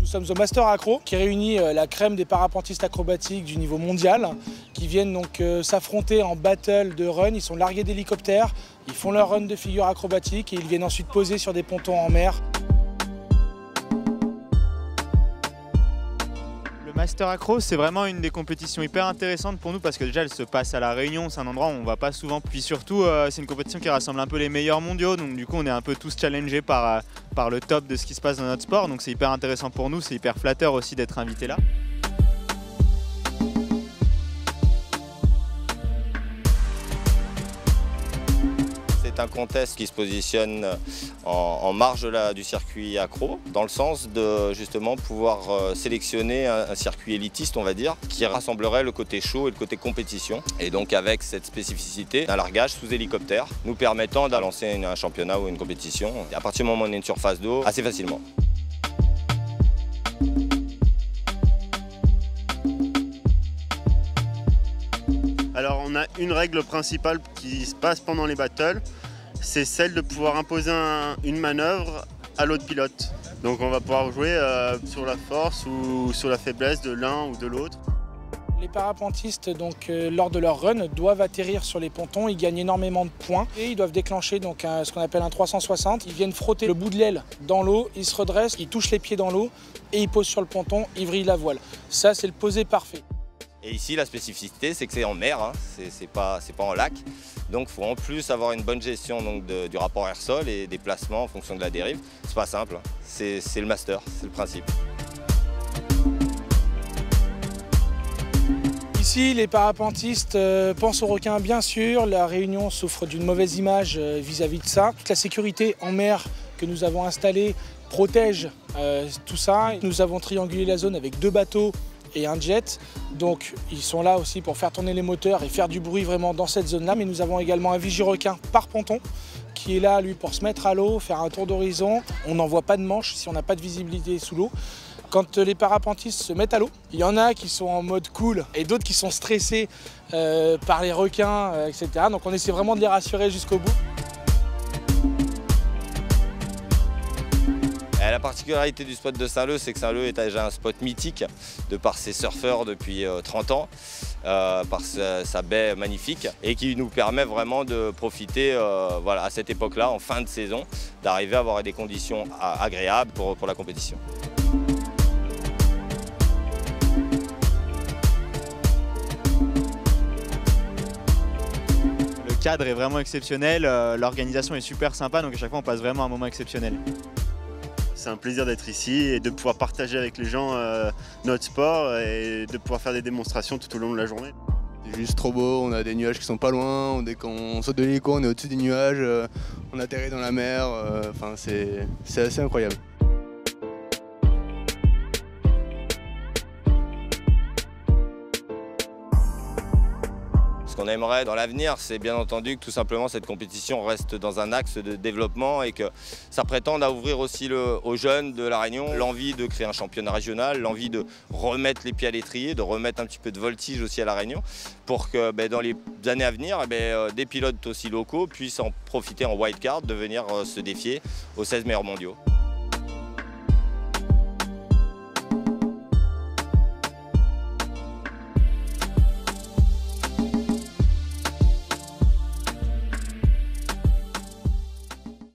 sommes au Master Acro qui réunit la crème des parapentistes acrobatiques du niveau mondial qui viennent donc s'affronter en battle de run. Ils sont largués d'hélicoptères, ils font leur run de figures acrobatiques et ils viennent ensuite poser sur des pontons en mer. Le Master Acro, c'est vraiment une des compétitions hyper intéressantes pour nous parce que déjà elle se passe à La Réunion, c'est un endroit où on ne va pas souvent. Puis surtout, c'est une compétition qui rassemble un peu les meilleurs mondiaux, donc du coup on est un peu tous challengés par le top de ce qui se passe dans notre sport, donc c'est hyper intéressant pour nous, c'est hyper flatteur aussi d'être invité là. C'est un contest qui se positionne en marge du circuit accro, dans le sens de justement pouvoir sélectionner un circuit élitiste, on va dire, qui rassemblerait le côté show et le côté compétition. Et donc avec cette spécificité d'un largage sous hélicoptère, nous permettant de lancer un championnat ou une compétition, à partir du moment où on a une surface d'eau, assez facilement. Alors on a une règle principale qui se passe pendant les battles, c'est celle de pouvoir imposer une manœuvre à l'autre pilote. Donc on va pouvoir jouer sur la force ou sur la faiblesse de l'un ou de l'autre. Les parapentistes, donc, lors de leur run, doivent atterrir sur les pontons, ils gagnent énormément de points et ils doivent déclencher donc, ce qu'on appelle un 360. Ils viennent frotter le bout de l'aile dans l'eau, ils se redressent, ils touchent les pieds dans l'eau et ils posent sur le ponton, ils vrillent la voile. Ça, c'est le posé parfait. Et ici, la spécificité, c'est que c'est en mer, hein, c'est pas en lac. Donc il faut en plus avoir une bonne gestion donc, du rapport air-sol et des placements en fonction de la dérive. C'est pas simple, hein. C'est le master, c'est le principe. Ici, les parapentistes pensent aux requins, bien sûr. La Réunion souffre d'une mauvaise image vis-à-vis de ça. Toute la sécurité en mer que nous avons installée protège tout ça. Nous avons triangulé la zone avec 2 bateaux et un jet, donc ils sont là aussi pour faire tourner les moteurs et faire du bruit vraiment dans cette zone là, mais nous avons également un vigie-requin par ponton qui est là lui pour se mettre à l'eau, faire un tour d'horizon. On n'en voit pas de manche si on n'a pas de visibilité sous l'eau. Quand les parapentistes se mettent à l'eau, il y en a qui sont en mode cool et d'autres qui sont stressés par les requins, etc. Donc on essaie vraiment de les rassurer jusqu'au bout. La particularité du spot de Saint-Leu, c'est que Saint-Leu est déjà un spot mythique de par ses surfeurs depuis 30 ans, par sa baie magnifique et qui nous permet vraiment de profiter voilà, à cette époque-là, en fin de saison, d'arriver à avoir des conditions agréables pour la compétition. Le cadre est vraiment exceptionnel, l'organisation est super sympa, donc à chaque fois on passe vraiment un moment exceptionnel. C'est un plaisir d'être ici et de pouvoir partager avec les gens notre sport et de pouvoir faire des démonstrations tout au long de la journée. C'est juste trop beau, on a des nuages qui sont pas loin, dès qu'on saute de l'hélico on est au-dessus des nuages, on atterrit dans la mer, enfin, c'est assez incroyable. Ce qu'on aimerait dans l'avenir, c'est bien entendu que tout simplement cette compétition reste dans un axe de développement et que ça prétende à ouvrir aussi aux jeunes de La Réunion l'envie de créer un championnat régional, l'envie de remettre les pieds à l'étrier, de remettre un petit peu de voltige aussi à La Réunion pour que dans les années à venir, des pilotes aussi locaux puissent en profiter en wildcard, de venir se défier aux 16 meilleurs mondiaux.